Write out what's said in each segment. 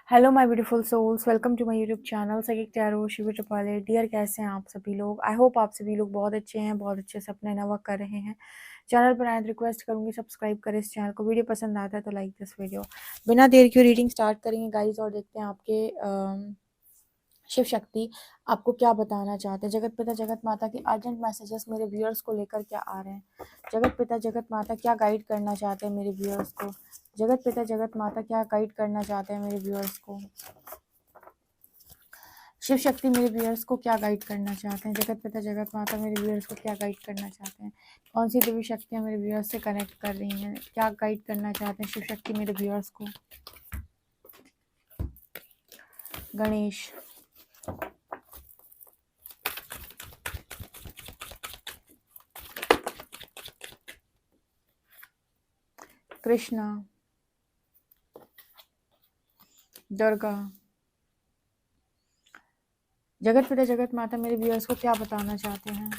Hello my beautiful souls, welcome to my YouTube channel सगिक tarot Shivi Tapale. Dear, कैसे हैं आप सभी लोग? आई होप आप सभी लोग बहुत अच्छे हैं, बहुत अच्छे से अपने नवा कर रहे हैं। चैनल पर आए रिक्वेस्ट करूंगी सब्सक्राइब करें इस चैनल को। वीडियो पसंद आता है तो लाइक दिस वीडियो। बिना देर के रीडिंग स्टार्ट करेंगे गाइज और देखते हैं आपके शिव शक्ति आपको क्या बताना चाहते हैं। जगत पिता जगत माता की अर्जेंट मैसेजेस मेरे व्यूअर्स को लेकर क्या आ रहे हैं। जगत पिता जगत माता क्या गाइड करना चाहते हैं मेरे व्यूअर्स को। जगत पिता जगत माता क्या गाइड करना चाहते हैं मेरे व्यूअर्स को। शिव शक्ति मेरे व्यूअर्स को क्या गाइड करना चाहते हैं। जगत पिता जगत माता मेरे व्यूअर्स को क्या गाइड करना चाहते हैं। कौन सी देवी शक्तियाँ मेरे व्यूअर्स से कनेक्ट कर रही हैं, क्या गाइड करना चाहते हैं शिव शक्ति मेरे व्यूअर्स को। गणेश, कृष्णा, दुर्गा। जगत पिता जगत माता मेरे व्यूअर्स को क्या बताना चाहते हैं।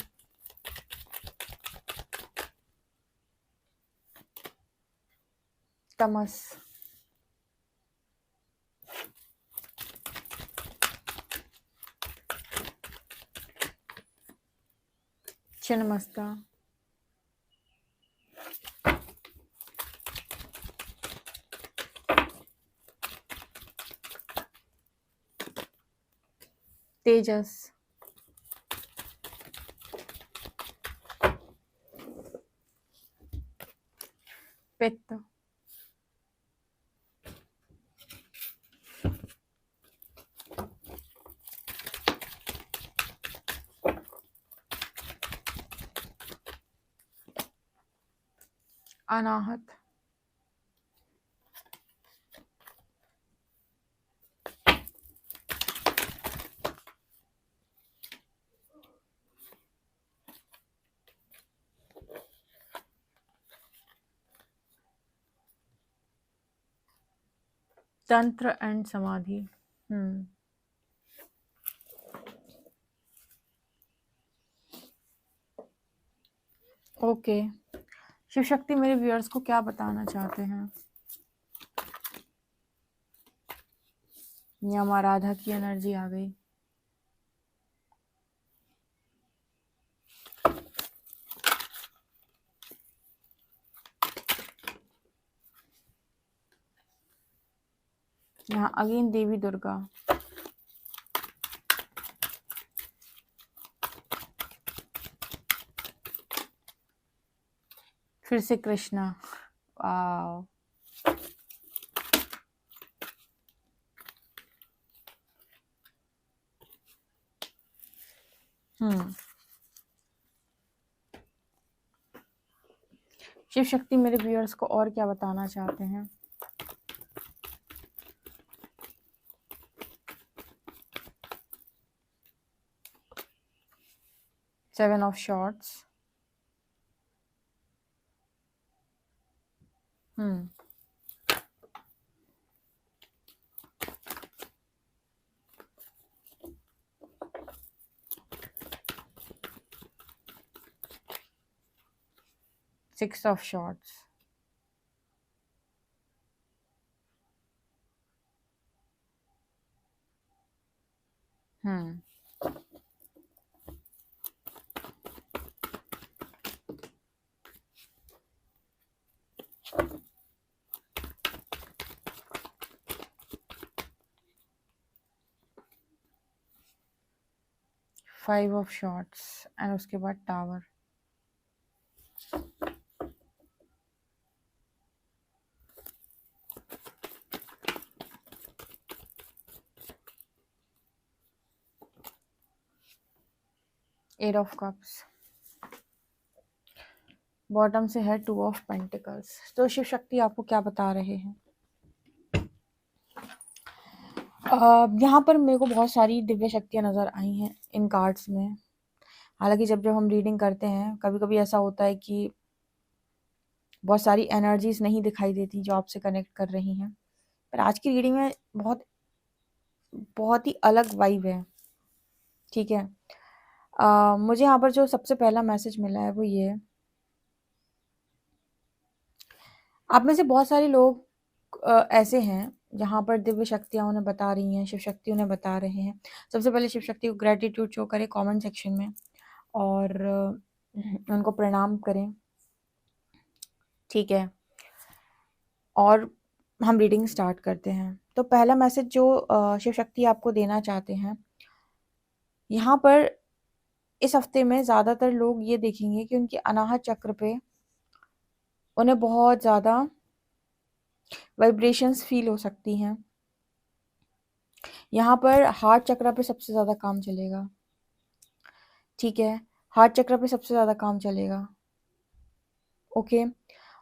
तमस, छिन्नमस्ता, तेजस, पित्त, अनाहत, तंत्र एंड समाधि। ओके, शिव शक्ति मेरे व्यूअर्स को क्या बताना चाहते हैं। यम आराधा की एनर्जी आ गई। यहाँ अगेन देवी दुर्गा। फिर से कृष्णा। वाओ, शिव शक्ति मेरे व्यूअर्स को और क्या बताना चाहते हैं। Seven of shorts. 6 of Swords. Hmm. 5 of Swords and उसके बाद tower. Eight of cups. Bottom से है 2 ऑफ पेंटिकल्स। तो शिव शक्ति आपको क्या बता रहे हैं। यहाँ पर मेरे को बहुत सारी दिव्य शक्तियाँ नज़र आई हैं इन कार्ड्स में। हालांकि जब जब हम रीडिंग करते हैं कभी कभी ऐसा होता है कि बहुत सारी एनर्जीज नहीं दिखाई देती जो आपसे कनेक्ट कर रही हैं, पर आज की रीडिंग में बहुत बहुत ही अलग वाइब है। ठीक है, मुझे यहाँ पर जो सबसे पहला मैसेज मिला है वो ये है, आप में से बहुत सारे लोग ऐसे हैं जहाँ पर दिव्य शक्तियाँ उन्हें बता रही हैं, शिव शक्ति उन्हें बता रहे हैं। सबसे पहले शिव शक्ति को ग्रेटिट्यूड शो करें कमेंट सेक्शन में और उनको प्रणाम करें, ठीक है। और हम रीडिंग स्टार्ट करते हैं। तो पहला मैसेज जो शिव शक्ति आपको देना चाहते हैं, यहाँ पर इस हफ्ते में ज़्यादातर लोग ये देखेंगे कि उनके अनाहत चक्र पे उन्हें बहुत ज़्यादा वाइब्रेशंस फील हो सकती हैं। यहाँ पर हार्ट चक्र पे सबसे ज़्यादा काम चलेगा, ठीक है। हार्ट चक्र पे सबसे ज़्यादा काम चलेगा, ओके।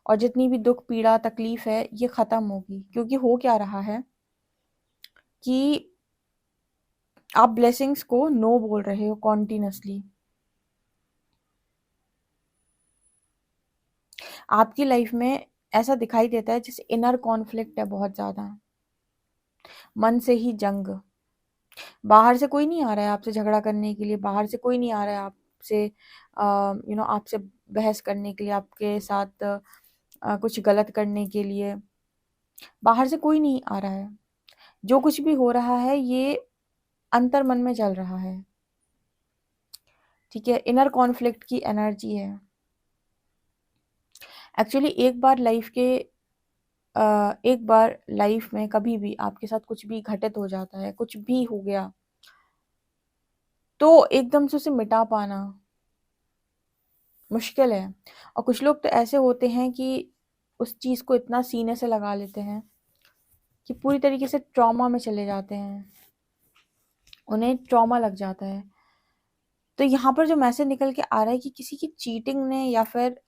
और जितनी भी दुख पीड़ा तकलीफ है ये ख़त्म होगी, क्योंकि हो क्या रहा है कि आप ब्लेसिंग्स को नो बोल रहे हो कॉन्टिन्यूसली। आपकी लाइफ में ऐसा दिखाई देता है जैसे इनर कॉन्फ्लिक्ट है बहुत ज़्यादा, मन से ही जंग। बाहर से कोई नहीं आ रहा है आपसे झगड़ा करने के लिए, बाहर से कोई नहीं आ रहा है आपसे आपसे बहस करने के लिए, आपके साथ कुछ गलत करने के लिए। बाहर से कोई नहीं आ रहा है। जो कुछ भी हो रहा है ये अंतर मन में चल रहा है, ठीक है। इनर कॉन्फ्लिक्ट की एनर्जी है। एक्चुअली एक बार लाइफ में कभी भी आपके साथ कुछ भी घटित हो जाता है, कुछ भी हो गया, तो एकदम से उसे मिटा पाना मुश्किल है। और कुछ लोग तो ऐसे होते हैं कि उस चीज़ को इतना सीने से लगा लेते हैं कि पूरी तरीके से ट्रॉमा में चले जाते हैं, उन्हें ट्रॉमा लग जाता है। तो यहाँ पर जो मैसेज निकल के आ रहा है कि किसी की चीटिंग ने या फिर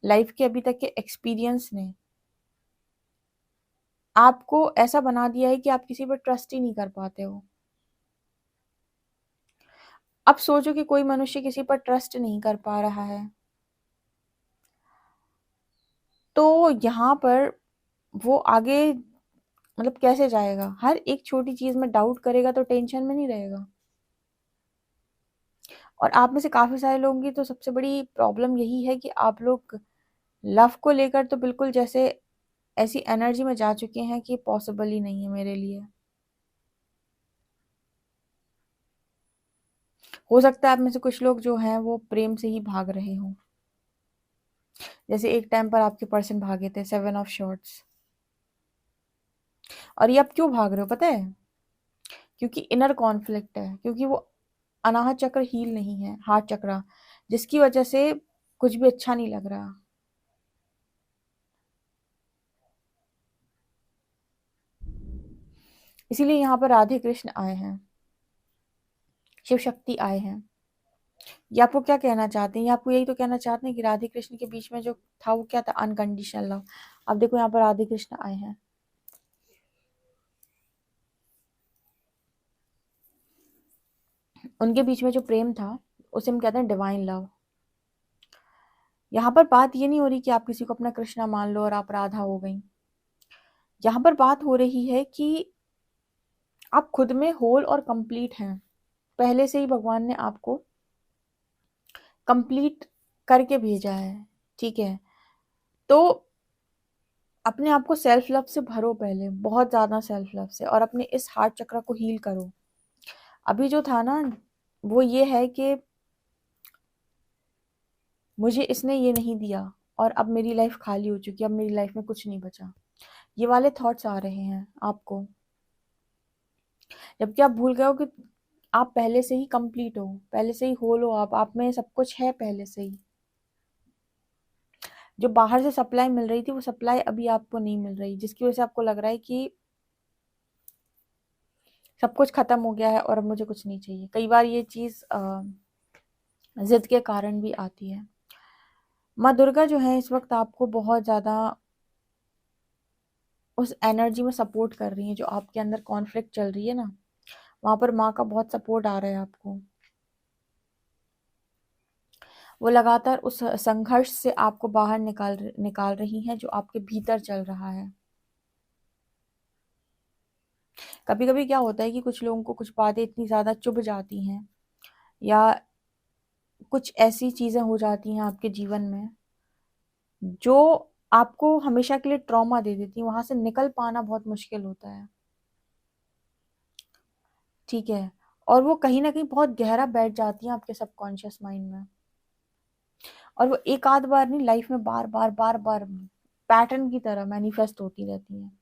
लाइफ के अभी तक के एक्सपीरियंस ने आपको ऐसा बना दिया है कि आप किसी पर ट्रस्ट ही नहीं कर पाते हो। अब सोचो कि कोई मनुष्य किसी पर ट्रस्ट नहीं कर पा रहा है, तो यहाँ पर वो आगे मतलब कैसे जाएगा? हर एक छोटी चीज में डाउट करेगा तो टेंशन में नहीं रहेगा। और आप में से काफी सारे लोगों की तो सबसे बड़ी प्रॉब्लम यही है कि आप लोग लव को लेकर तो बिल्कुल जैसे ऐसी एनर्जी में जा चुके हैं कि पॉसिबल ही नहीं है मेरे लिए। हो सकता है आप में से कुछ लोग जो हैं वो प्रेम से ही भाग रहे हों, जैसे एक टाइम पर आपके पर्सन भागे थे, 7 ऑफ शॉर्ट्स। और ये आप क्यों भाग रहे हो पता है? क्योंकि इनर कॉन्फ्लिक्ट है, क्योंकि वो अनाहत चक्र हील नहीं है, हार्ट चक्र, जिसकी वजह से कुछ भी अच्छा नहीं लग रहा। इसीलिए यहाँ पर राधे कृष्ण आए हैं, शिव शक्ति आए हैं। ये आपको क्या कहना चाहते हैं? ये आपको यही तो कहना चाहते हैं कि राधे कृष्ण के बीच में जो था वो क्या था? Unconditional love. अब देखो यहाँ पर राधे कृष्ण आए हैं। उनके बीच में जो प्रेम था उसे हम कहते हैं डिवाइन लव। यहाँ पर बात ये नहीं हो रही कि आप किसी को अपना कृष्णा मान लो और आप राधा हो गई। यहाँ पर बात हो रही है कि आप खुद में होल और कंप्लीट हैं। पहले से ही भगवान ने आपको कंप्लीट करके भेजा है, ठीक है। तो अपने आप को सेल्फ लव से भरो, पहले बहुत ज्यादा सेल्फ लव से, और अपने इस हार्ट चक्र को हील करो। अभी जो था ना वो ये है कि मुझे इसने ये नहीं दिया और अब मेरी लाइफ खाली हो चुकी है, अब मेरी लाइफ में कुछ नहीं बचा। ये वाले थॉट्स आ रहे हैं आपको, जबकि आप भूल गए हो कि आप पहले से ही कंप्लीट हो, पहले से ही होल हो। आप में सब कुछ है पहले से ही। जो बाहर से सप्लाई मिल रही थी वो सप्लाई अभी आपको नहीं मिल रही, जिसकी वजह से आपको लग रहा है कि सब कुछ खत्म हो गया है और अब मुझे कुछ नहीं चाहिए। कई बार ये चीज जिद के कारण भी आती है। माँ दुर्गा जो है इस वक्त आपको बहुत ज्यादा उस एनर्जी में सपोर्ट कर रही है। जो आपके अंदर कॉन्फ्लिक्ट चल रही है ना, वहां पर माँ का बहुत सपोर्ट आ रहा है आपको। वो लगातार उस संघर्ष से आपको बाहर निकाल रही हैं जो आपके भीतर चल रहा है। कभी कभी क्या होता है कि कुछ लोगों को कुछ बातें इतनी ज्यादा चुभ जाती हैं, या कुछ ऐसी चीजें हो जाती हैं आपके जीवन में जो आपको हमेशा के लिए ट्रॉमा दे देती हैं, वहां से निकल पाना बहुत मुश्किल होता है। ठीक है, और वो कहीं ना कहीं बहुत गहरा बैठ जाती है आपके सबकॉन्शियस माइंड में, और वो एक आध बार नहीं, लाइफ में बार बार बार बार पैटर्न की तरह मैनिफेस्ट होती रहती हैं।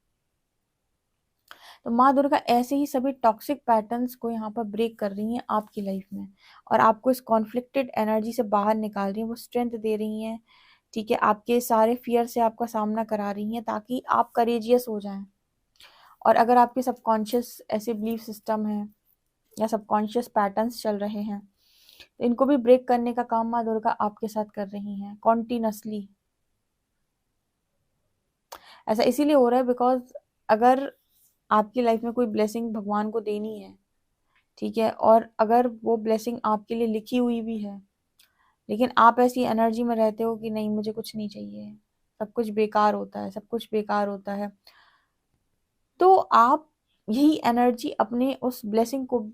तो माँ दुर्गा ऐसे ही सभी टॉक्सिक पैटर्न्स को यहाँ पर ब्रेक कर रही हैं आपकी लाइफ में, और आपको इस कॉन्फ्लिक्टेड एनर्जी से बाहर निकाल रही हैं, वो स्ट्रेंथ दे रही हैं। ठीक है, आपके सारे फियर से आपका सामना करा रही हैं ताकि आप करेजियस हो जाएं। और अगर आपके सबकॉन्शियस ऐसे बिलीफ सिस्टम है या सबकॉन्शियस पैटर्न्स चल रहे हैं, तो इनको भी ब्रेक करने का काम माँ दुर्गा आपके साथ कर रही हैं कॉन्टिन्यूसली। ऐसा इसीलिए हो रहा है बिकॉज अगर आपकी लाइफ में कोई ब्लेसिंग भगवान को देनी है, ठीक है, और अगर वो ब्लेसिंग आपके लिए लिखी हुई भी है, लेकिन आप ऐसी एनर्जी में रहते हो कि नहीं मुझे कुछ नहीं चाहिए, सब कुछ बेकार होता है, सब कुछ बेकार होता है, तो आप यही एनर्जी अपने उस ब्लेसिंग को,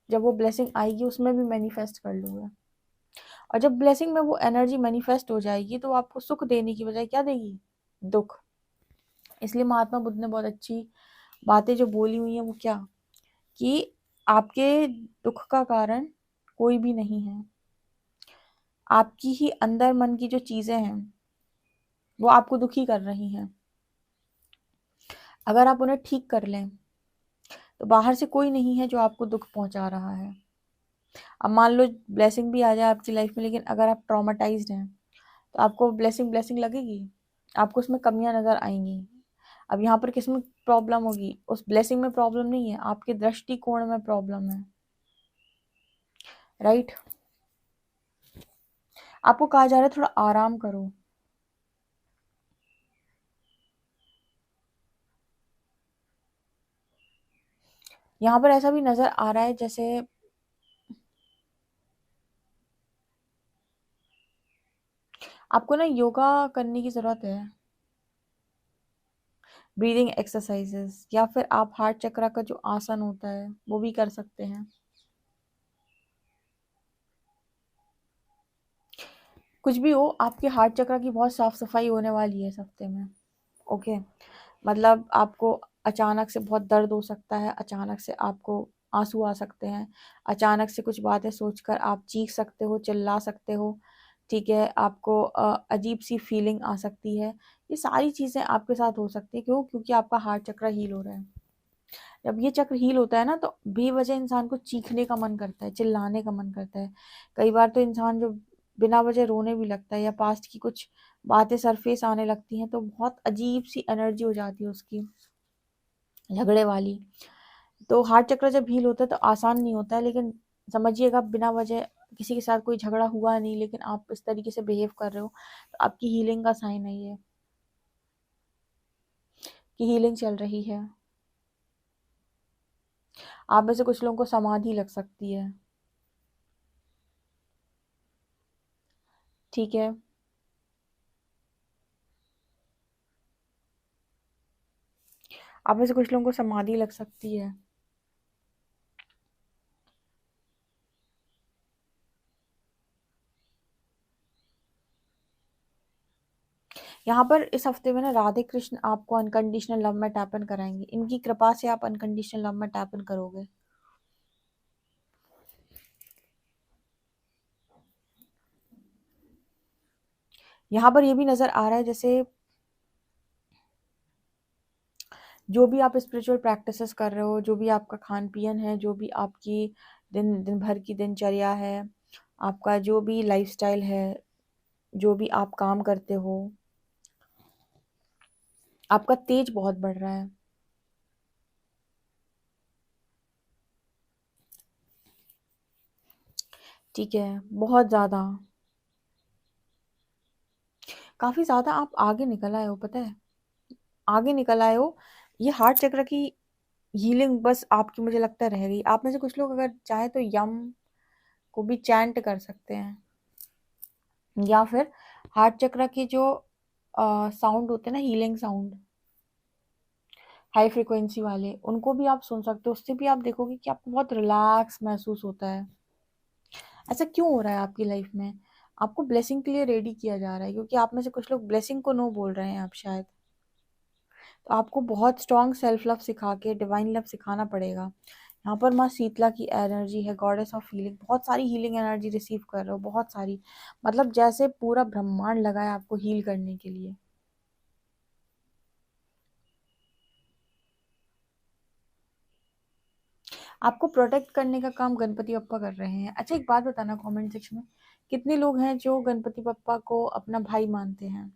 जब वो ब्लेसिंग आएगी उसमें भी मैनिफेस्ट कर लोगे। और जब ब्लेसिंग में वो एनर्जी मैनिफेस्ट हो जाएगी तो आपको सुख देने की बजाय क्या देगी? दुख। इसलिए महात्मा बुद्ध ने बहुत अच्छी बातें जो बोली हुई हैं वो क्या, कि आपके दुख का कारण कोई भी नहीं है, आपकी ही अंदर मन की जो चीजें हैं वो आपको दुखी कर रही हैं। अगर आप उन्हें ठीक कर लें तो बाहर से कोई नहीं है जो आपको दुख पहुंचा रहा है। अब मान लो ब्लेसिंग भी आ जाए आपकी लाइफ में, लेकिन अगर आप ट्रॉमाटाइज्ड हैं तो आपको ब्लेसिंग ब्लेसिंग लगेगी, आपको उसमें कमियां नजर आएंगी। अब यहाँ पर किस में प्रॉब्लम होगी? उस ब्लेसिंग में प्रॉब्लम नहीं है, आपके दृष्टिकोण में प्रॉब्लम है। राइट, आपको कहा जा रहा है थोड़ा आराम करो। यहाँ पर ऐसा भी नजर आ रहा है जैसे आपको ना योगा करने की जरूरत है, ब्रीदिंग एक्सरसाइजेस, या फिर आप हार्ट चक्र का जो आसन होता है वो भी कर सकते हैं। कुछ भी हो, आपके हार्ट चक्र की बहुत साफ सफाई होने वाली है इस हफ्ते में। ओके, मतलब आपको अचानक से बहुत दर्द हो सकता है, अचानक से आपको आंसू आ सकते हैं, अचानक से कुछ बातें सोचकर आप चीख सकते हो, चिल्ला सकते हो। ठीक है, आपको अजीब सी फीलिंग आ सकती है। ये सारी चीज़ें आपके साथ हो सकती है, क्यों? क्योंकि आपका हार्ट चक्र हील हो रहा है। जब ये चक्र हील होता है ना तो बेवजह इंसान को चीखने का मन करता है, चिल्लाने का मन करता है। कई बार तो इंसान जो बिना वजह रोने भी लगता है, या पास्ट की कुछ बातें सरफेस आने लगती हैं तो बहुत अजीब सी एनर्जी हो जाती है उसकी, झगड़े वाली। तो हार्ट चक्र जब हील होता है तो आसान नहीं होता है, लेकिन समझिएगा बिना वजह किसी के साथ कोई झगड़ा हुआ नहीं, लेकिन आप इस तरीके से बिहेव कर रहे हो, तो आपकी हीलिंग का साइन है ये, कि हीलिंग चल रही है। आप में से कुछ लोगों को समाधि लग सकती है। ठीक है, आप में से कुछ लोगों को समाधि लग सकती है। यहाँ पर इस हफ्ते में ना राधे कृष्ण आपको अनकंडीशनल लव में टैप इन कराएंगे, इनकी कृपा से आप अनकंडीशनल लव में टैप इन करोगे। यहाँ पर ये भी नजर आ रहा है जैसे जो भी आप स्पिरिचुअल प्रैक्टिसेस कर रहे हो, जो भी आपका खान पियन है, जो भी आपकी दिन दिन भर की दिनचर्या है, आपका जो भी लाइफस्टाइल है, जो भी आप काम करते हो, आपका तेज बहुत बढ़ रहा है। ठीक है, बहुत ज्यादा, काफी ज्यादा आप आगे निकल आए हो, पता है, आगे निकल आए हो। ये हार्ट चक्र की हीलिंग बस आपकी मुझे लगता है रह गई। आप में से कुछ लोग अगर चाहे तो यम को भी चैंट कर सकते हैं, या फिर हार्ट चक्र के जो साउंड होते हैं ना, हीलिंग साउंड, हाई फ्रिक्वेंसी वाले, उनको भी आप सुन सकते हो। उससे भी आप देखोगे कि आपको बहुत रिलैक्स महसूस होता है। ऐसा क्यों हो रहा है आपकी लाइफ में? आपको ब्लेसिंग के लिए रेडी किया जा रहा है, क्योंकि आप में से कुछ लोग ब्लेसिंग को नो बोल रहे हैं आप शायद। तो आपको बहुत स्ट्रॉन्ग सेल्फ लव सिखा के डिवाइन लव सिखाना पड़ेगा। यहाँ पर माँ शीतला की एनर्जी है, गॉडेस ऑफ हीलिंग। बहुत सारी हीलिंग एनर्जी रिसीव कर रहे हो, बहुत सारी, मतलब जैसे पूरा ब्रह्मांड लगा है आपको हील करने के लिए। आपको प्रोटेक्ट करने का काम गणपति बप्पा कर रहे हैं। अच्छा, एक बात बताना कमेंट सेक्शन में, कितने लोग हैं जो गणपति बप्पा को अपना भाई मानते हैं?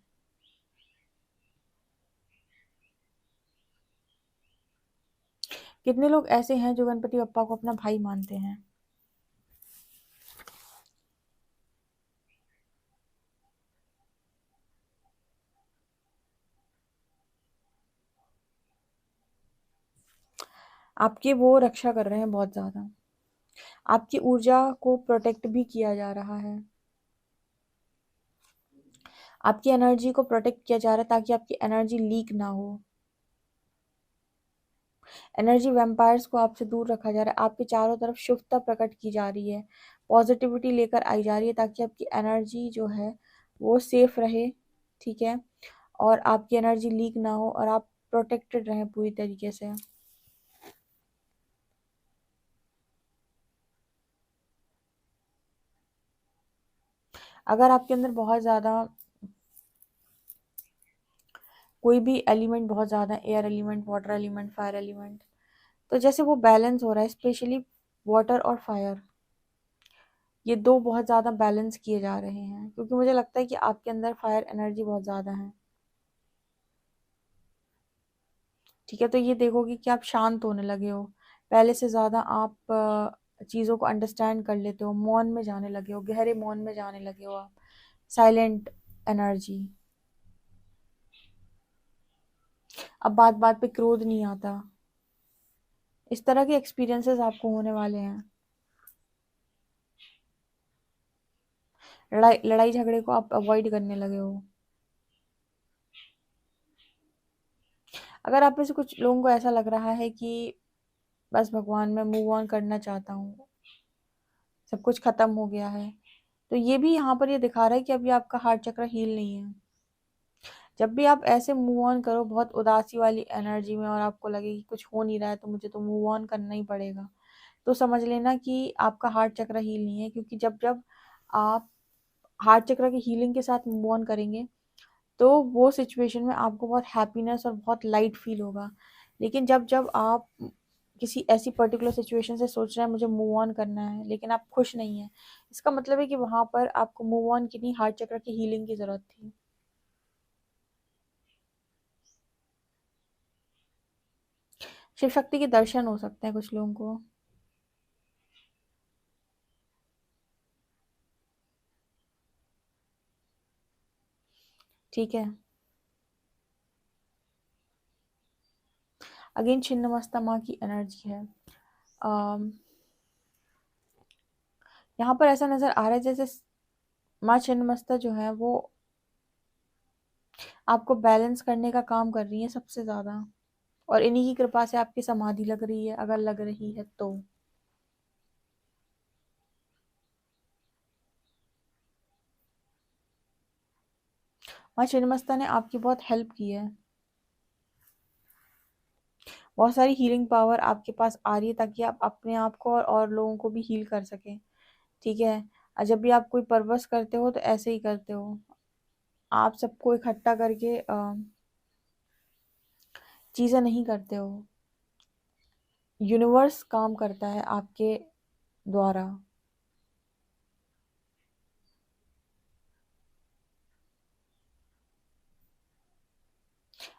कितने लोग ऐसे हैं जो गणपति बप्पा को अपना भाई मानते हैं? आपकी वो रक्षा कर रहे हैं बहुत ज्यादा। आपकी ऊर्जा को प्रोटेक्ट भी किया जा रहा है। आपकी एनर्जी को प्रोटेक्ट किया जा रहा है ताकि आपकी एनर्जी लीक ना हो। एनर्जी वैम्पायर्स को आपसे दूर रखा जा रहा है। आपके चारों तरफ शुभता प्रकट की जा रही है, पॉजिटिविटी लेकर आई जा रही है, ताकि आपकी एनर्जी जो है वो सेफ रहे, ठीक है, और आपकी एनर्जी लीक ना हो और आप प्रोटेक्टेड रहें पूरी तरीके से। अगर आपके अंदर बहुत ज़्यादा कोई भी एलिमेंट बहुत ज़्यादा, air element, water element, fire element, तो जैसे वो बैलेंस हो रहा है, स्पेशली वाटर और फायर, ये दो बहुत ज़्यादा बैलेंस किए जा रहे हैं, क्योंकि मुझे लगता है कि आपके अंदर फायर एनर्जी बहुत ज़्यादा है। ठीक है, तो ये देखोगे कि आप शांत होने लगे हो, पहले से ज़्यादा आप चीज़ों को अंडरस्टैंड कर लेते हो, मौन में जाने लगे हो, गहरे मौन में जाने लगे हो आप, साइलेंट एनर्जी। अब बात बात पे क्रोध नहीं आता। इस तरह के एक्सपीरियंसेस आपको होने वाले हैं। लड़ाई लड़ाई झगड़े को आप अवॉइड करने लगे हो। अगर आप में से कुछ लोगों को ऐसा लग रहा है कि बस भगवान, मैं मूव ऑन करना चाहता हूँ, सब कुछ खत्म हो गया है, तो ये भी यहाँ पर ये दिखा रहा है कि अभी आपका हार्ट चक्र हील नहीं है। जब भी आप ऐसे मूव ऑन करो बहुत उदासी वाली एनर्जी में, और आपको लगे कि कुछ हो नहीं रहा है तो मुझे तो मूव ऑन करना ही पड़ेगा, तो समझ लेना कि आपका हार्ट चक्र हील नहीं है। क्योंकि जब जब आप हार्ट चक्र की हीलिंग के साथ मूव ऑन करेंगे तो वो सिचुएशन में आपको बहुत हैप्पीनेस और बहुत लाइट फील होगा। लेकिन जब जब आप किसी ऐसी पर्टिकुलर सिचुएशन से सोच रहे हैं मुझे मूव ऑन करना है, लेकिन आप खुश नहीं है, इसका मतलब है कि वहां पर आपको मूव ऑन की नहीं, हार्ट चक्र की हीलिंग की जरूरत थी। शिव शक्ति के दर्शन हो सकते हैं कुछ लोगों को। ठीक है, अगेन छिन्नमस्ता माँ की एनर्जी है। अम, यहाँ पर ऐसा नजर आ रहा है जैसे माँ छिन्नमस्ता जो है वो आपको बैलेंस करने का काम कर रही है सबसे ज्यादा, और इन्हीं की कृपा से आपकी समाधि लग रही है, अगर लग रही है तो। माँ छिन्नमस्ता ने आपकी बहुत हेल्प की है। बहुत सारी हीलिंग पावर आपके पास आ रही है ताकि आप अपने आप को और लोगों को भी हील कर सकें। ठीक है, और जब भी आप कोई पर्पस करते हो तो ऐसे ही करते हो, आप सबको इकट्ठा करके चीजें नहीं करते हो, यूनिवर्स काम करता है आपके द्वारा।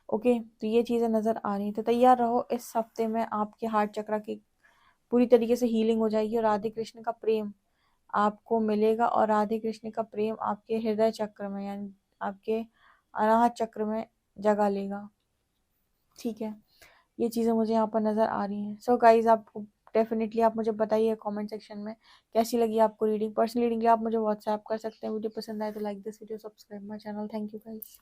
ओके, तो ये चीजें नजर आ रही हैं, तो तैयार रहो, इस हफ्ते में आपके हार्ट चक्र की पूरी तरीके से हीलिंग हो जाएगी और राधे कृष्ण का प्रेम आपको मिलेगा, और राधे कृष्ण का प्रेम आपके हृदय चक्र में, यानी आपके अनाहत चक्र में जगह लेगा। ठीक है, ये चीज़ें मुझे यहाँ पर नज़र आ रही हैं। सो गाइज, आपको डेफिनेटली आप मुझे बताइए कमेंट सेक्शन में कैसी लगी आपको रीडिंग। पर्सनल रीडिंग के लिए आप मुझे व्हाट्सएप कर सकते हैं। वीडियो पसंद आए तो like this video, subscribe my channel. Thank you guys.